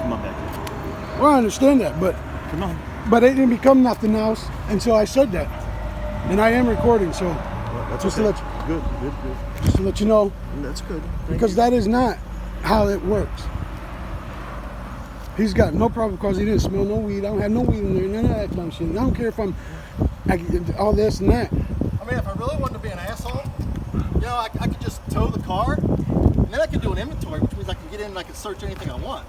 come on back here. Well, I understand that, but Come on. but it didn't become nothing else until I said that. And I am recording, so Well, that's just okay. to let you, Good. just to let you know, That's good. because that is not how it works. He's got no probable cause. He didn't smell no weed. I don't have no weed in there. None of that dumb shit. I don't care if all this and that. I mean, if I really wanted to be an asshole, you know, I could just tow the car, and then I could do an inventory, which means I can get in and I can search anything I want.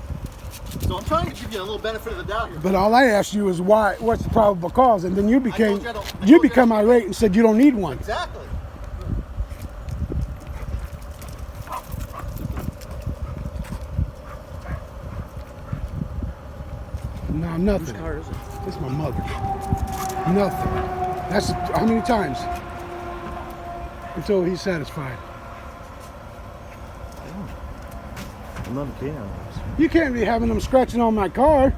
So I'm trying to give you a little benefit of the doubt here. But all I asked you is what's the probable cause, and then you became you become irate and said you don't need one. Exactly. No, nothing. Whose car is it? It's my mother. Nothing. That's how many times? Until he's satisfied. I'm not a can. You can't be having them scratching on my car.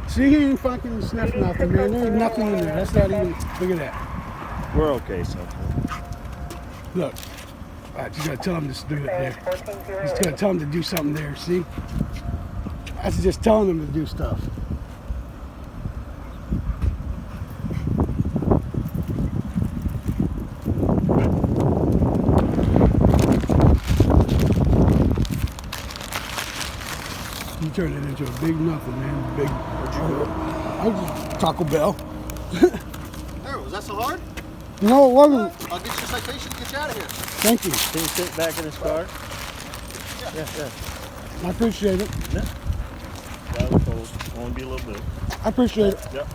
See, he ain't fucking sniffed nothing, man. There ain't nothing in there. That's not even. Look at that. We're okay, so. Look. All right, you gotta tell him to do it there. Just gotta tell him to do something there. See? That's just telling him to do stuff. You turned it into a big nothing, man. Big. I was just Taco Bell. There, was that so hard? No, it wasn't. I'll get you a citation and get you out of here. Thank you. Can you sit back in his car? Yeah. I appreciate it. Yeah. That was cold. Only be a little bit. I appreciate it. Yep.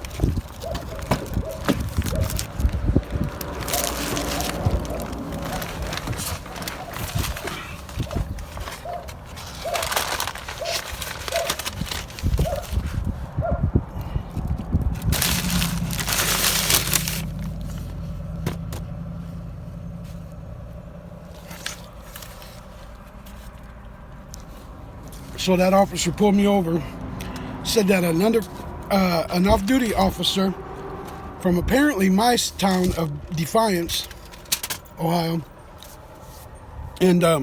So that officer pulled me over, said that an off-duty officer from apparently my town of Defiance, Ohio, and I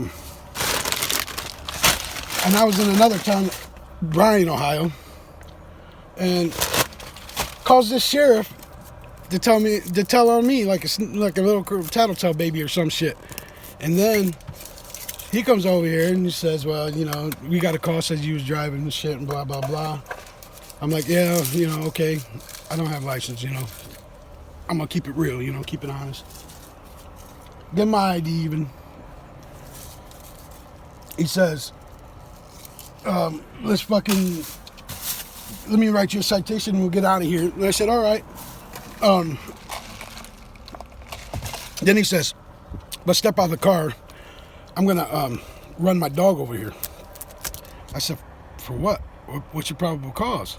was in another town, Bryan, Ohio, and calls this sheriff to tell on me like a little tattletale baby or some shit, and then he comes over here and he says, well, you know, we got a call, says you was driving and shit and blah, blah, blah. I'm like, yeah, you know, okay. I don't have license, you know. I'm going to keep it real, you know, keep it honest. Get my ID even. He says, let me write you a citation and we'll get out of here. And I said, all right. Then he says, but step out of the car. I'm gonna run my dog over here. I said, for what? What's your probable cause?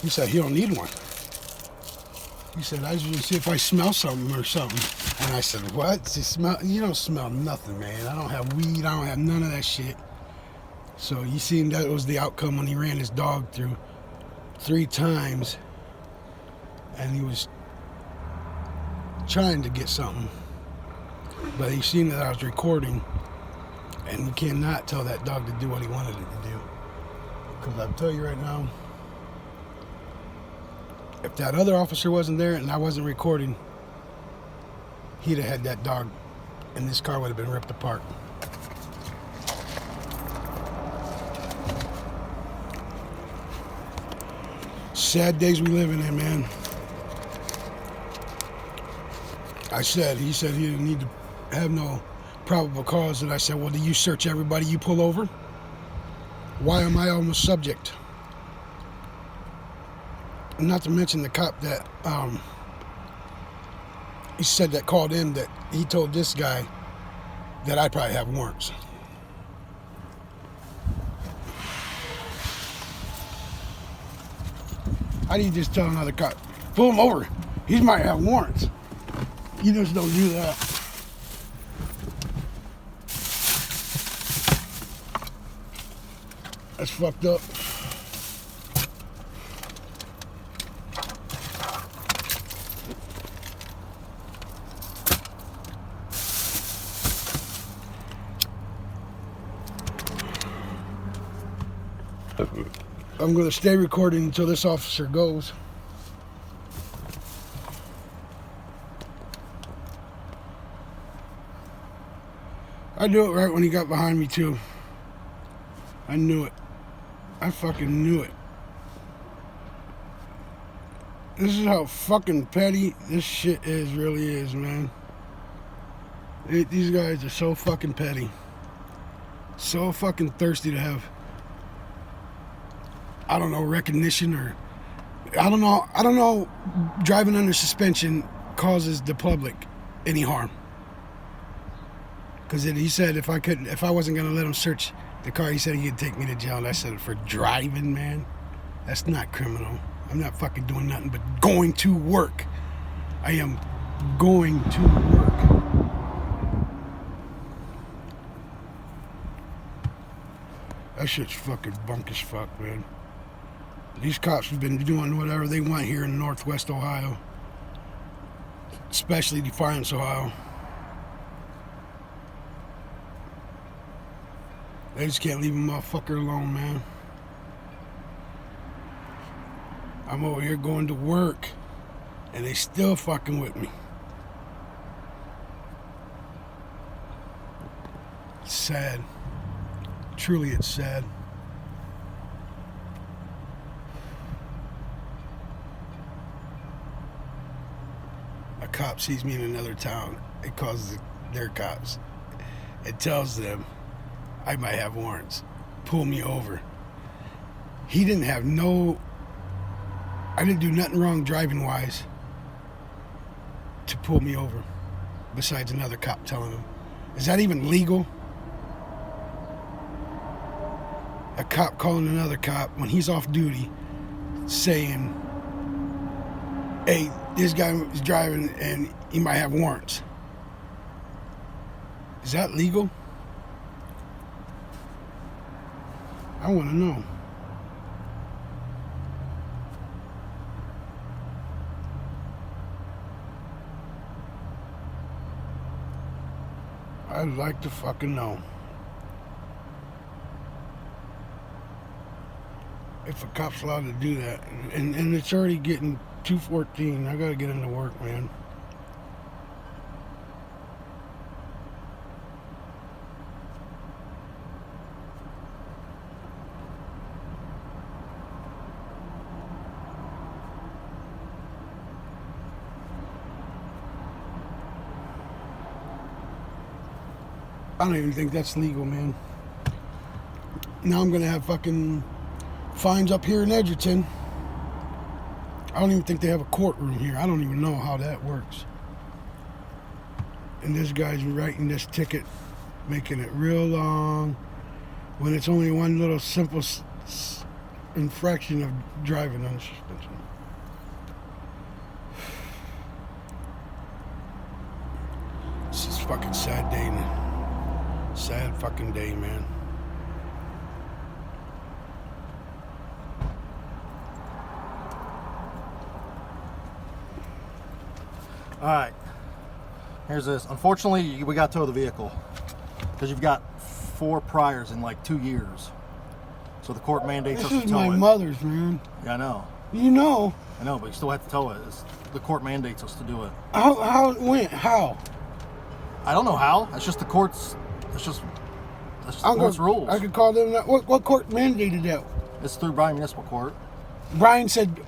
He said, he don't need one. He said, I just want to see if I smell something or something. And I said, what? You don't smell nothing, man. I don't have weed. I don't have none of that shit. So you seen that was the outcome when he ran his dog through 3 times. And he was trying to get something. But he seen that I was recording. And you cannot tell that dog to do what he wanted it to do. Because I'll tell you right now, if that other officer wasn't there and I wasn't recording, he'd have had that dog and this car would have been ripped apart. Sad days we living in, man. He said he didn't need to have no probable cause, and I said, well, do you search everybody you pull over? Why am I almost subject? Not to mention the cop that he said that called in that he told this guy that I probably have warrants. How do you just tell another cop, pull him over, he might have warrants? You just don't do that. That's fucked up. I'm going to stay recording until this officer goes. I knew it right when he got behind me, too. I knew it. I fucking knew it. This is how fucking petty this shit really is, man. These guys are so fucking petty. So fucking thirsty to have, I don't know, recognition or, I don't know driving under suspension causes the public any harm. Because he said if I wasn't going to let him search the car, he said he'd take me to jail. And I said, for driving, man, that's not criminal. I'm not fucking doing nothing but going to work. I am going to work. That shit's fucking bunk as fuck, man. These cops have been doing whatever they want here in Northwest Ohio. Especially Defiance, Ohio. They just can't leave a motherfucker alone, man. I'm over here going to work, and they still fucking with me. It's sad. Truly, it's sad. A cop sees me in another town. It calls their cops. It tells them I might have warrants. Pull me over. He didn't have I didn't do nothing wrong driving wise to pull me over. Besides another cop telling him. Is that even legal? A cop calling another cop when he's off duty saying, hey, this guy is driving and he might have warrants. Is that legal? I want to know. I'd like to fucking know. If a cop's allowed to do that. And it's already getting 2:14. I gotta get into work, man. I don't even think that's legal, man. Now I'm gonna have fucking fines up here in Edgerton. I don't even think they have a courtroom here. I don't even know how that works. And this guy's writing this ticket, making it real long, when it's only one little simple infraction of driving under suspension. This is a fucking sad day, man. Sad fucking day, man. All right, here's this. Unfortunately, we got to tow the vehicle because you've got 4 priors in like 2 years. So the court mandates us to tow it. This is my mother's, man. Yeah, I know. You know. I know, but you still have to tow it. The court mandates us to do it. How it went? How? I don't know how. That's just the court's. That's just the court's rules. I could call them. What court mandated that? It's through Bryan Municipal Court. Brian said.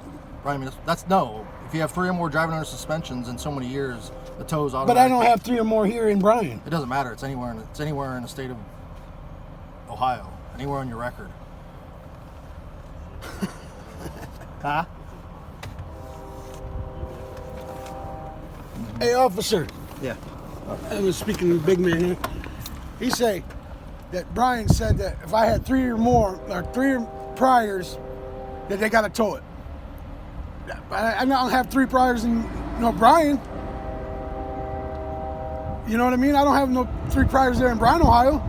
Bryan Municipal. That's no. If you have 3 or more driving under suspensions in so many years, the tow's automatic. But I don't have 3 or more here in Bryan. It doesn't matter. It's anywhere in the state of Ohio. Anywhere on your record. Huh? Hey, officer. Yeah. I was speaking to the big man here. He say that Brian said that if I had 3 or more, or 3 priors, that they gotta tow it. I don't have 3 priors in Bryan. You know what I mean? I don't have no 3 priors there in Bryan, Ohio.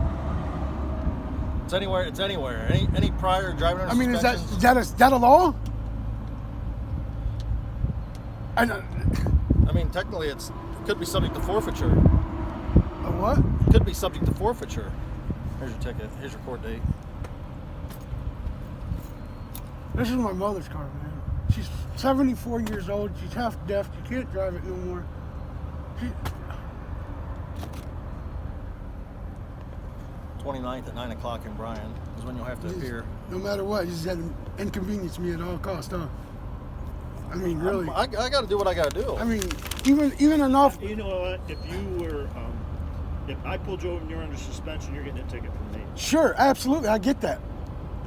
It's anywhere. It's anywhere. Any prior driving under I mean, suspensions. is that a law? I mean, technically, it could be subject to forfeiture. A what? It could be subject to forfeiture. Here's your ticket. Here's your court date. This is my mother's car, man. She's 74 years old. She's half deaf. She can't drive it no more. She, 29th at 9 o'clock in Bryan is when you'll have to appear. no matter what, you just had to inconvenience me at all costs, huh? I mean, really. I got to do what I got to do. I mean, even enough. You know what? If you were, if I pulled you over and you're under suspension, you're getting a ticket from me. Sure, absolutely, I get that.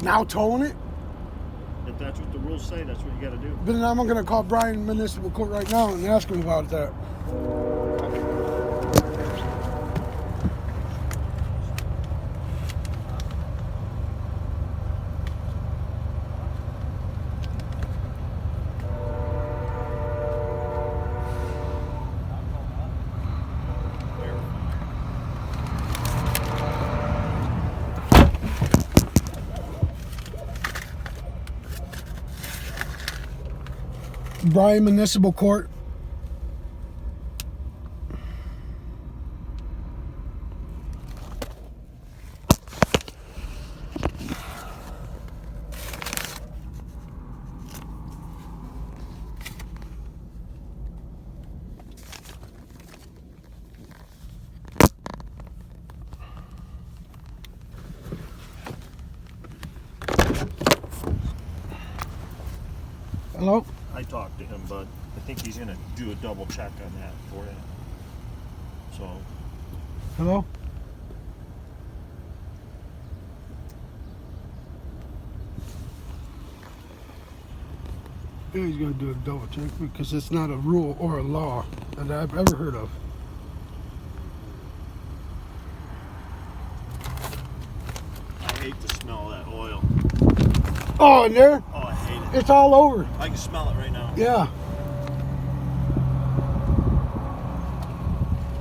Now towing it, If that's what the rules say, that's what you got to do. but then I'm gonna call Bryan Municipal Court right now and ask him about that. Bryan Municipal Court. Hello? I talked to him, but I think he's going to do a double check on that for you. So, Hello? Yeah, he's gonna do a double check because it's not a rule or a law that I've ever heard of. I hate the smell of that oil. Oh, in there? Oh, I hate it. It's all over. I can smell it right now. Yeah.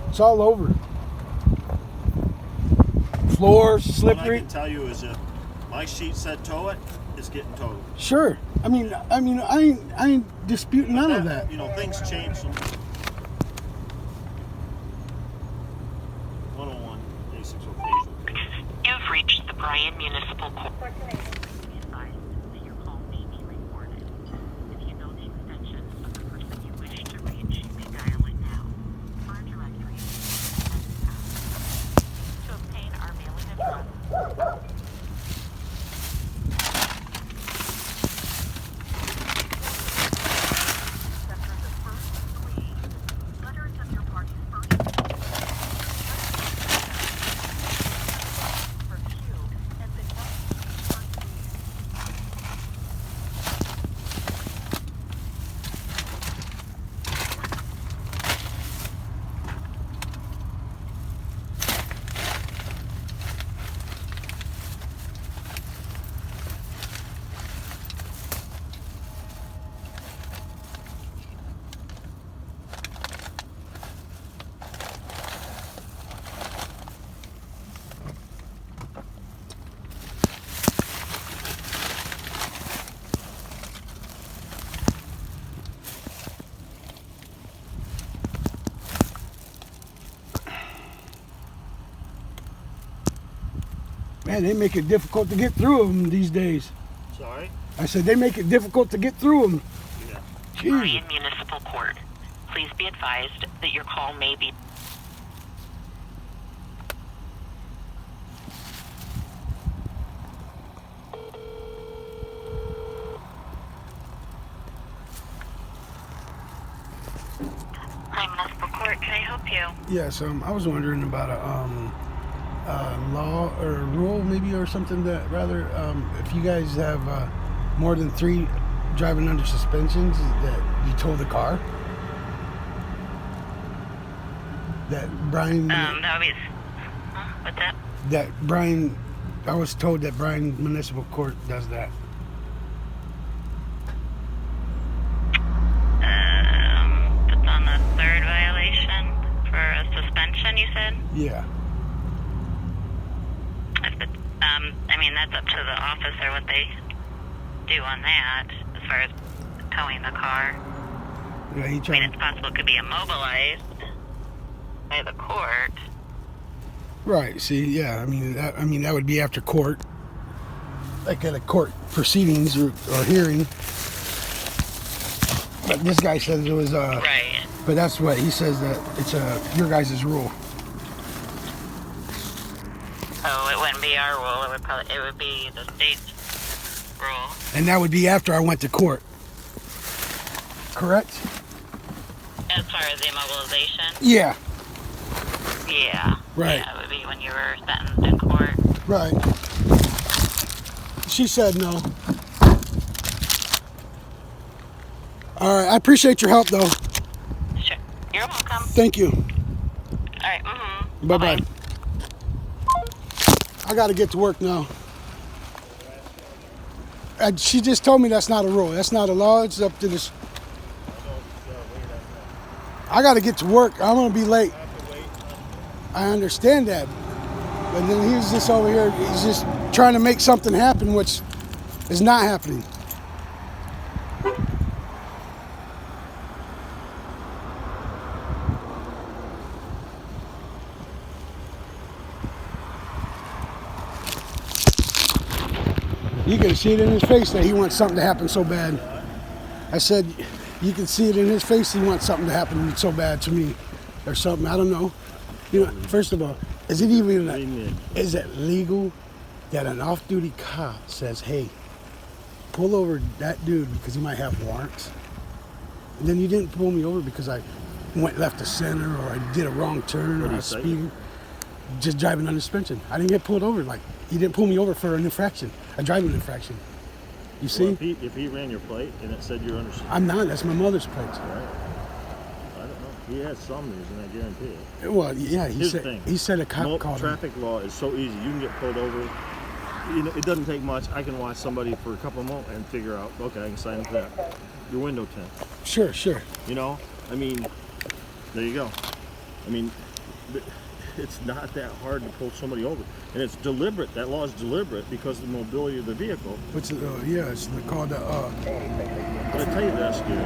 It's all over. Floor, What I slippery. can tell you is if my sheet said tow it, it's getting towed. Sure. I mean, I ain't disputing none of that. You know, things change. So 101, basics of occasional. You've reached the Bryan Municipal Court. If you know the extension of the person you wish to reach, you may dial it now. Our directory is to obtain our mailing address. After the first three letters of your party's first for Q and the next first Man, they make it difficult to get through them these days. Sorry? I said they make it difficult to get through them. Yeah. Jesus. Bryan Municipal Court. Please be advised that your call may be Bryan Municipal Court. Can I help you? Yes, I was wondering about a law or a rule maybe or something that rather if you guys have more than 3 driving under suspensions that you tow the car. That Bryan That would be. What's that? that Bryan I was told that Bryan Municipal Court does that. It's on the 3rd violation for a suspension, you said? Yeah. If it's, I mean, that's up to the officer what they do on that as far as towing the car. Yeah, he I mean, tried. it's possible it could be immobilized by the court. Right. See, yeah. I mean, that would be after court. like at a court proceedings or hearing. But this guy says it was Right. but that's what he says, that it's your guys' rule. Oh, it wouldn't be our rule. It would be the state's rule. And that would be after I went to court. Correct? As far as the immobilization, Yeah. yeah. Right. Yeah, it would be when you were sentenced in court. Right. She said no. All right. I appreciate your help, though. Sure. You're welcome. Thank you. All right. Mm-hmm. Bye-bye. I got to get to work now. She just told me that's not a rule. That's not a law. It's up to this. I got to get to work. I'm going to be late. I understand that. But then he's just over here. He's just trying to make something happen, which is not happening. You can see it in his face that he wants something to happen so bad. I said, you can see it in his face he wants something to happen so bad to me or something. I don't know. You know, first of all, is it is it legal that an off-duty cop says, hey, pull over that dude because he might have warrants? And then you didn't pull me over because I left the center or I did a wrong turn or I was speeding. Just driving under suspension. I didn't get pulled over. Like, he didn't pull me over for an infraction, a driving infraction. You see? Well, if he ran your plate and it said you're under. I'm not. That's my mother's plates. Right. I don't know. He has some reason, I guarantee it. Well, yeah, Here's the thing. he said a cop called him. Traffic law is so easy. You can get pulled over. You know, it doesn't take much. I can watch somebody for a couple of moments and figure out, okay, I can sign up that. Your window tint. Sure. You know, I mean, there you go. I mean, it's not that hard to pull somebody over, and it's deliberate. That law is deliberate because of the mobility of the vehicle. Which it's called But I tell you this, dude.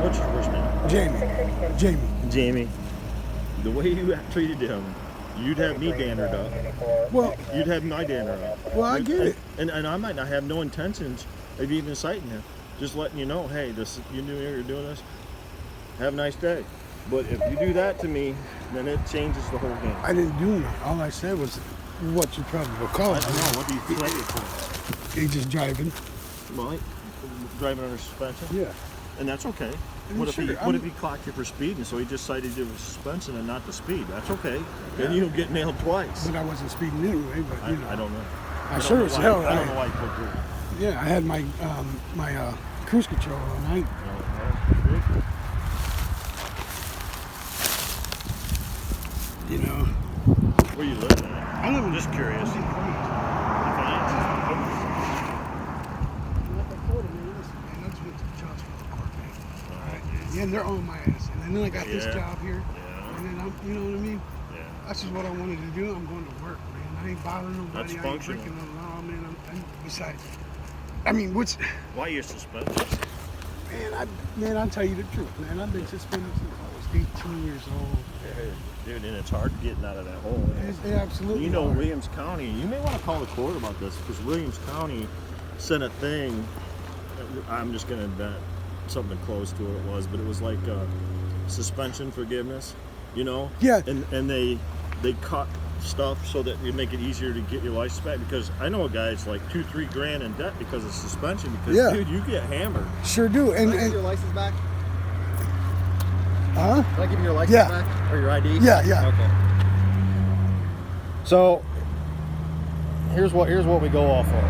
What's your first name? Jamie. Jamie. The way you treated him, you'd have me dannered up. Well, You'd have my danner up. Well, I get it. And I might not have no intentions of even citing him. Just letting you know, hey, you're doing this. Have a nice day. But if you do that to me, then it changes the whole game. I didn't do nothing. All I said was what you probably would call I it. don't know. What do you play it for? He just driving. Well, driving under suspension? Yeah. And that's okay. And What sure, if he clocked you for speeding, so he just cited you for suspension and not the speed? That's okay. Then you'll get nailed twice. But I wasn't speeding anyway. But you know, I don't know. I sure as hell. I don't know why you put through. Yeah, I had my my cruise control on. You know. Where you living at? I live in Just curious. Yeah, and they're on my ass. And then I got this Yeah. job here. Yeah. And then you know what I mean? Yeah. That's just what I wanted to do. I'm going to work, man. I ain't bothering nobody. That's I ain't functional. breaking no law, man. Besides, I mean, Why you're suspended? man, I'll tell you the truth, man. I've been suspended since I was 18 years old. Dude, and it's hard getting out of that hole. It's absolutely You know, hard. Williams County, you may want to call the court about this because Williams County sent a thing. I'm just going to bet something close to what it was, but it was like suspension forgiveness, you know? Yeah. And they cut stuff so that it make it easier to get your license back because I know a guy that's like $2-3 grand in debt because of suspension because, Yeah. dude, you get hammered. Sure do. Can I give And you your license back? huh? Can I give you your license Yeah. back? Or your ID? Yeah. Okay. So here's what we go off of.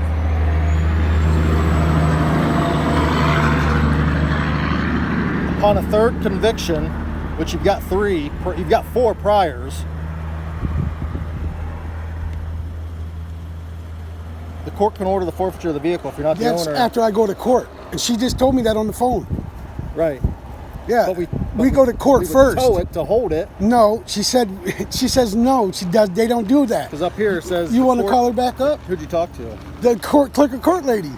Upon a third conviction, which you've got four priors, the court can order the forfeiture of the vehicle if you're not the That's owner. after I go to court, and she just told me that on the phone. Right. Yeah. But we go to court we would first. tow it to hold it, No, she says no. They don't do that. because up here it says. You the want to court- call her back up? Who'd you talk to? The clerk of court lady.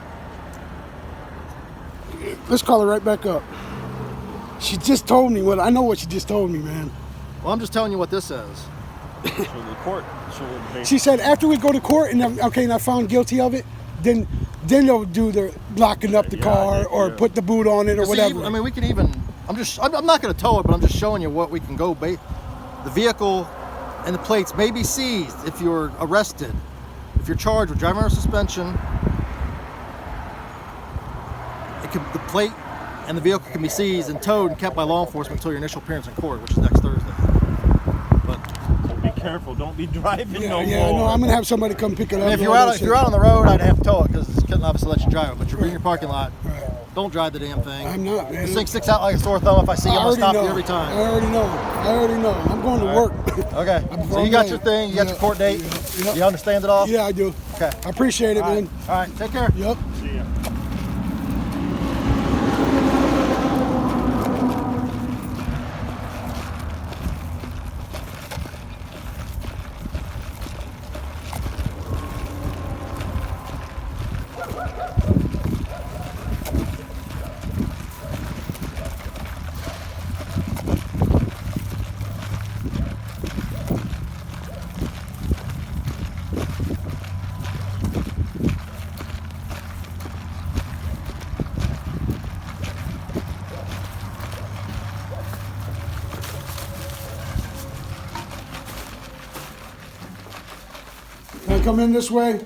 Let's call her right back up. She just told me I know what she just told me, man. Well, I'm just telling you what this says. So the court, She said after we go to court and I found guilty of it, then they'll do the locking up the Yeah, car or yeah. put the boot on it or See, whatever. I mean, we can even. I'm not going to tow it, but I'm just showing you what we can go. The vehicle and the plates may be seized if you're arrested. If you're charged with driving under suspension, the plate and the vehicle can be seized and towed and kept by law enforcement until your initial appearance in court, which is next Thursday. But So be careful. Don't be driving yeah, no yeah, more. no, I'm gonna have somebody come pick it up. I mean, if and you're all out, that if shit. you're out on the road, I'd have to tow it because it couldn't obviously let you drive it. But you're in your parking lot. Right. Don't drive the damn thing. I'm not, man. This thing sticks out like a sore thumb. If I see you, I'm gonna stop you every I time. already know. I'm going to work. Okay. So you got your thing. You got your court date. Yeah. You understand it all? Yeah, I do. Okay. I appreciate it, All right. man. All right. Take care. Yep. See ya. Can I come in this way?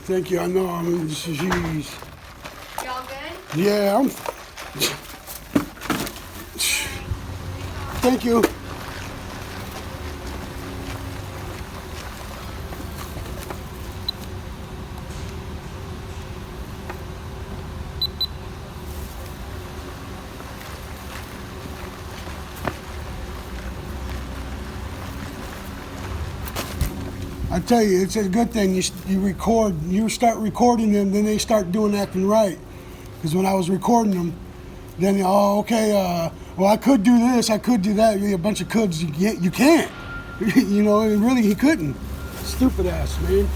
Thank you. I know. I mean, jeez. Y'all good? Yeah, I'm. Thank you. I tell you, it's a good thing you record. You start recording them, then they start doing acting right. Because when I was recording them, then okay, well I could do this, I could do that. A bunch of coulds. You can't. You know, and really he couldn't. Stupid ass man.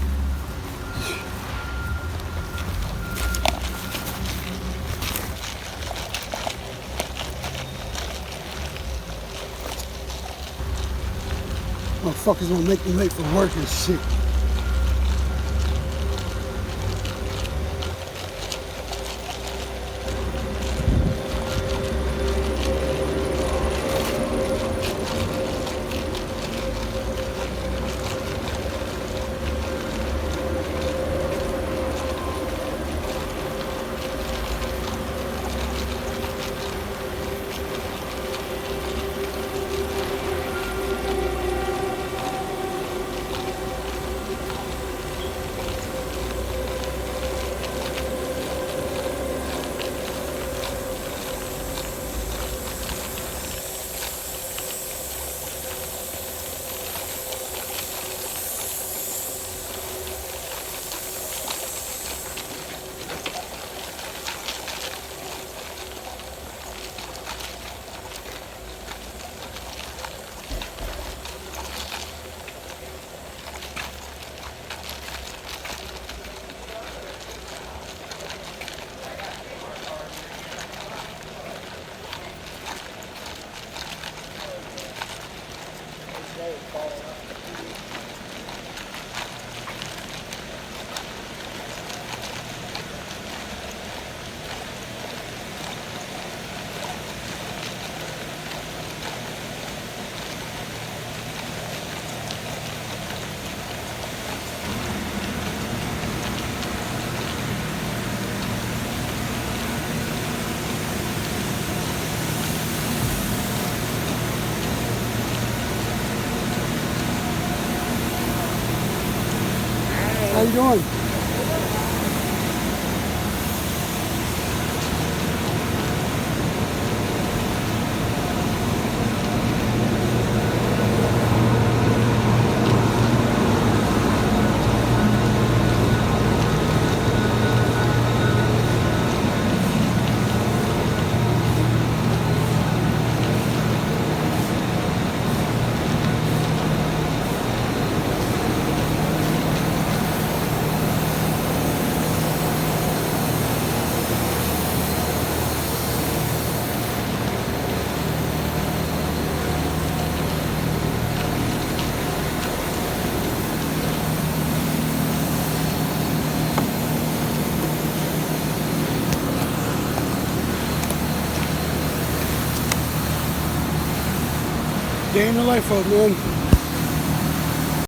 Motherfuckers gonna make me late for work and shit. How you doing? Day in the life of, man.